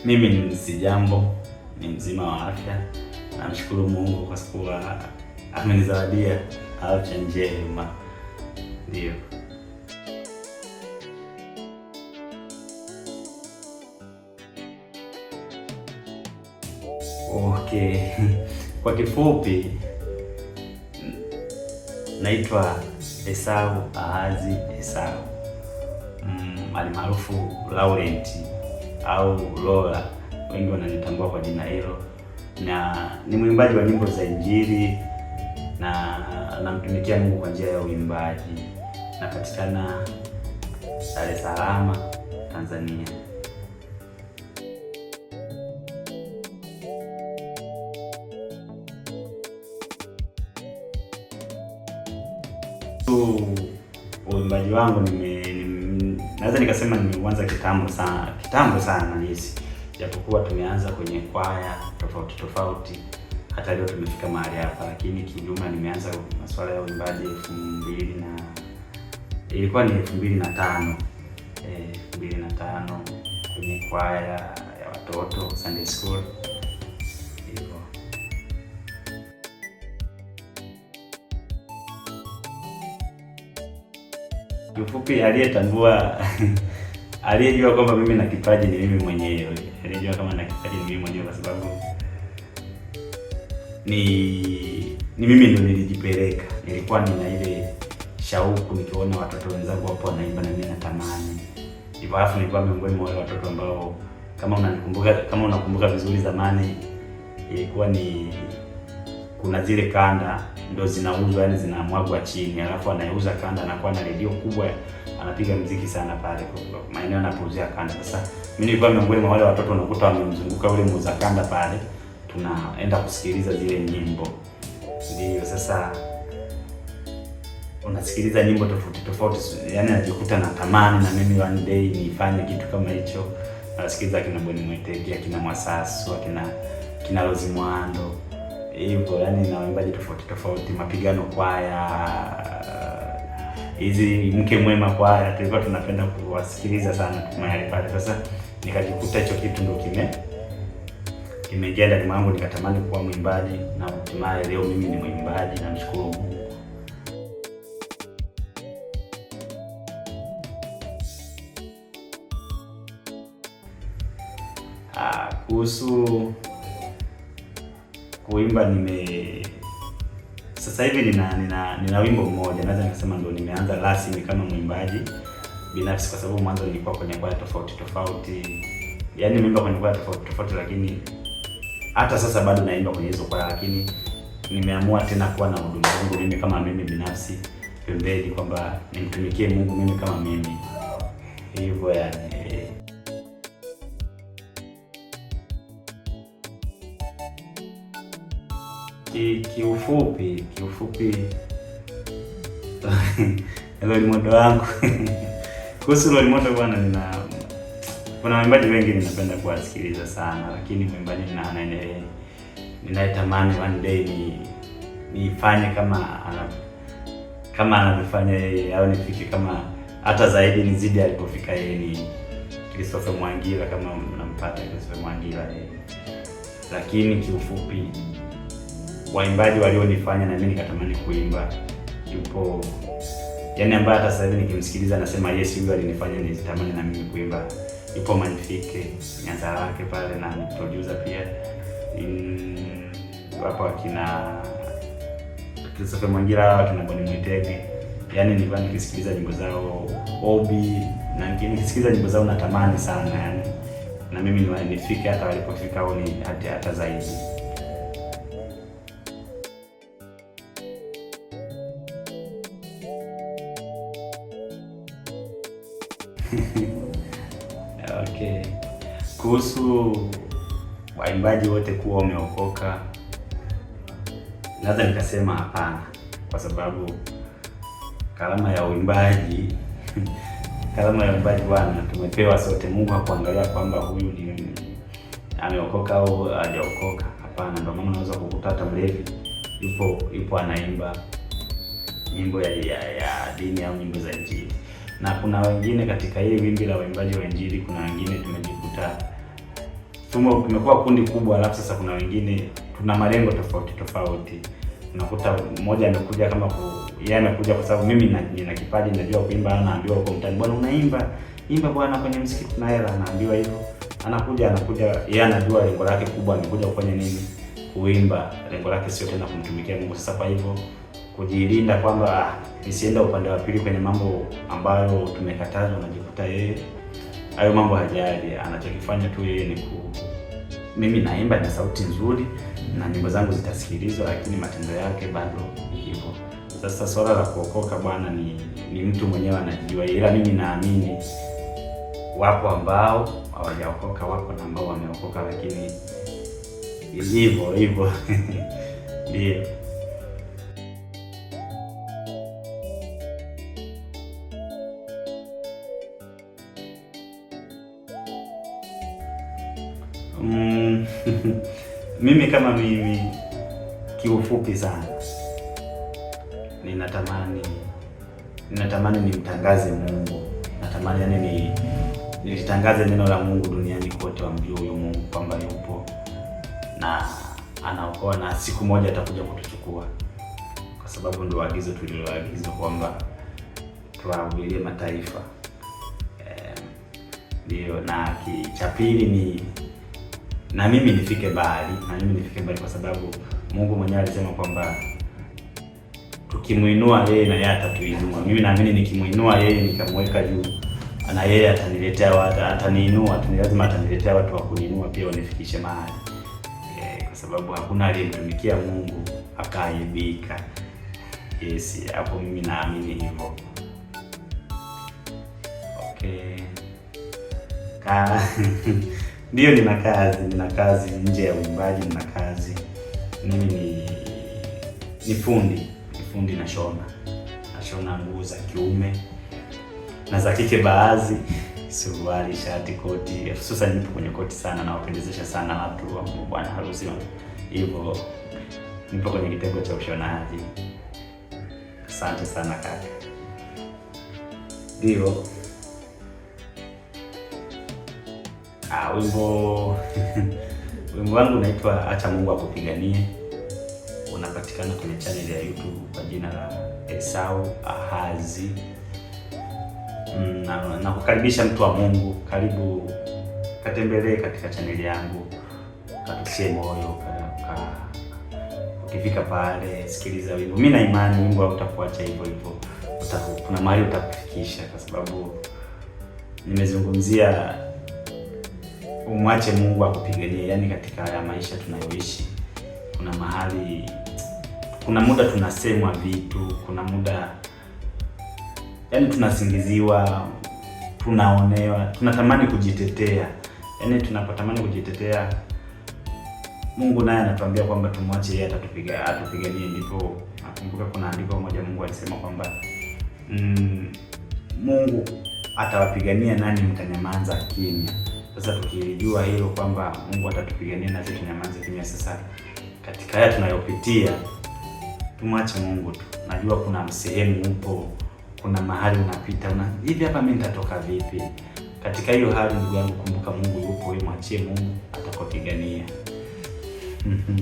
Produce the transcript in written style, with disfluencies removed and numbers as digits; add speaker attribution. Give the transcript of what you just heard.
Speaker 1: Mimi si jambo, ni mzima wa afya. Namshukuru Mungu kwa sababu amenizawadia afya njema. Ndio. Okay. Kwa kifupi naitwa Esau Ahazi Esau. Alimaarufu Laurent au Lola, wengi wananitambua kwa jina hilo, na ni mwimbaji wa nyimbo za Injili na namtumikia Mungu kwa njia ya uimbaji. Napatikana Dar es Salaam, Tanzania. Uimbaji wangu naweza nikasema nimeuanza kitambo sana hizi, japokuwa tumeanza kwenye kwaya tofauti hata leo tumefika mahali hapa, lakini kijumla nimeanza masuala ya uimbaji 2005 kwenye kwaya ya watoto Sunday school. Hivyo. Kiufupi, aliyejua kwamba mimi na kipaji ni mimi mwenyewe. Aliyejua kama na kipaji ni mimi mwenyewe kwa sababu ni mimi ndio nilijipeleka. Nilikuwa nina ile shauku nikiona watoto wenzangu hapo wanaimba na mimi natamani. Hivyo alafu nilikuwa miongoni mwa wale watoto ambao kama unakumbuka vizuri zamani, ilikuwa ni kuna zile kanda ndio zinauzwa, yani zinamwagwa chini, alafu anayeuza kanda anakuwa na redio kubwa, anapiga muziki sana pale kwa maeneo anapouzia kanda. Sasa mimi nilikuwa miongoni mwa wale watoto unakuta wamemzunguka ule muuza kanda pale, tunaenda kusikiliza zile nyimbo. Ndio sasa unasikiliza nyimbo tofauti, yani najikuta natamani na mimi one day nifanye kitu kama hicho. Nasikiliza kina Boni Mwetege, kina Mwasasu, kina Rose Muhando. Hivyo yani na waimbaji tofauti, Mapigano kwaya, hizi Mke Mwema kwaya, tulikuwa tunapenda kuwasikiliza sana mahali pale. Sasa nikajikuta hicho kitu ndio kimeingia ndani mwangu, nikatamani kuwa mwimbaji na hatimaye leo mimi ni mwimbaji, namshukuru Mungu. Kuhusu kuimba sasa hivi nina wimbo mmoja, naweza nikasema ndio nimeanza rasmi kama mwimbaji binafsi, kwa sababu mwanzo nilikuwa kwenye kwaya tofauti. Yaani nimeimba kwenye kwaya tofauti, lakini hata sasa bado naimba kwenye hizo kwaya, lakini nimeamua tena kuwa na huduma yangu mimi kama mimi binafsi pembeni, kwamba nimtumikie Mungu mimi kama mimi. Hivyo yani kiufupi Role model wangu kuhusu Role model bwana, kuna waimbaji wengi ninapenda kuwasikiliza sana, lakini mwimbaji ninayetamani one day nifanye kama anavyofanya yeye, au nifike kama hata zaidi nizidi alipofika yeye, ni Christopher Mwangira, kama mnampata Christopher Mwangira yeye. Lakini kiufupi waimbaji walionifanya na mimi nikatamani kuimba, yupo yani ambaye hata sasa hivi nikimsikiliza nasema yes, huyu alinifanya nitamani na mimi kuimba. Yupo Magnifique Nyanza lake pale, na producer pia. Wapo akina Christopher Mwangira, akina Boni Mwetege. Yani nilikuwa nikisikiliza nyimbo zao Obi, na nikisikiliza nyimbo zao natamani sana yani na mimi nifike hata walipofika au ni hata zaidi. Okay. Kuhusu waimbaji wote kuwa wameokoka, naweza nikasema hapana, kwa sababu karama ya uimbaji bwana tumepewa sote. Mungu hakuangalia kwamba huyu ni ameokoka au hajaokoka. Hapana, ndio maana unaweza kukuta hata mlevi yupo anaimba nyimbo ya dini au nyimbo za Injili. Na kuna wengine katika hili wimbi la waimbaji wa Injili, kuna wengine tumejikuta tumekuwa kundi kubwa, alafu sasa kuna wengine tuna malengo tofauti tofauti. Unakuta mmoja amekuja kama yeye amekuja kwa sababu mimi nina kipaji, najua kuimba, anaambiwa huko mtaani, bwana imba bwana kwenye msikiti kuna hela, anaambiwa hivyo. Anakuja yeye anajua lengo lake kubwa, amekuja kufanya nini? Kuimba. Lengo lake sio tena kumtumikia Mungu. Sasa kwa hivyo kujilinda kwamba nisienda upande wa pili kwenye mambo ambayo tumekatazwa, unajikuta yeye hayo mambo hajali. Anachokifanya tu yeye ni mimi naimba na sauti nzuri na nyimbo zangu zitasikilizwa, lakini matendo yake bado hivyo. Sasa swala la kuokoka bwana ni mtu mwenyewe anajijua, ila mimi naamini wapo ambao hawajaokoka, wapo na ambao wameokoka, lakini hivyo ndio. Mimi kama mimi kiufupi sana ninatamani nimtangaze Mungu. Natamani yani nilitangaze neno la Mungu duniani kote, wamjue huyo Mungu kwamba yupo na anaokoa na siku moja atakuja kutuchukua, kwa sababu ndio agizo tuliloagizwa kwamba tuwahubirie mataifa. Ndio. Na cha pili ni na mimi nifike mbali, kwa sababu Mungu mwenyewe alisema kwamba tukimuinua yeye na yeye atatuinua. Mimi naamini nikimuinua yeye nikamweka juu, na yeye ataniletea watu, ataniinua, lazima ataniletea watu wa kuniinua pia wanifikishe mahali. Kwa sababu hakuna aliyemtumikia Mungu akaibika. Yes, hapo mimi naamini hivyo. Okay. Ndio, nina kazi nje ya uimbaji, nina kazi. Mimi ni fundi nashona nguo za kiume na za kike, baadhi suruali, shati, koti. Hususan nipo kwenye koti sana, na wapendezesha sana watu wa bwana harusi. Hivyo nipo kwenye kitengo cha ushonaji. Asante sana kaka. Ndio. Wimbo wangu unaitwa Acha Mungu Akupiganie. Unapatikana kwenye channel ya YouTube kwa jina la Esau Ahazi. Na kukaribisha mtu wa Mungu, karibu katembelee katika channel yangu, katutie moyo. Ukifika pale sikiliza wimbo. Mimi na imani wimbo hautakuacha hivyo. Kuna mahali utakufikisha, kwa sababu nimezungumzia umwache Mungu akupiganie. Yaani katika haya maisha tunayoishi, kuna muda tunasemwa vitu, kuna muda yaani tunasingiziwa, tunaonewa, tunatamani kujitetea. Yaani tunapotamani kujitetea, Mungu naye anatuambia kwamba tumwache yeye atupiganie. Ndipo nakumbuka kuna andiko moja Mungu alisema kwamba Mungu atawapigania nani mtanyamaza kimya. Sasa tukilijua hilo kwamba Mungu atatupigania na sisi tunyamaze kimya, sasa katika haya tunayopitia tumwache Mungu tu. Najua kuna sehemu upo, kuna mahali unapita, hivi hapa mimi nitatoka vipi? Katika hiyo hali, ndugu yangu, kumbuka Mungu yupo, wewe mwachie Mungu atakupigania.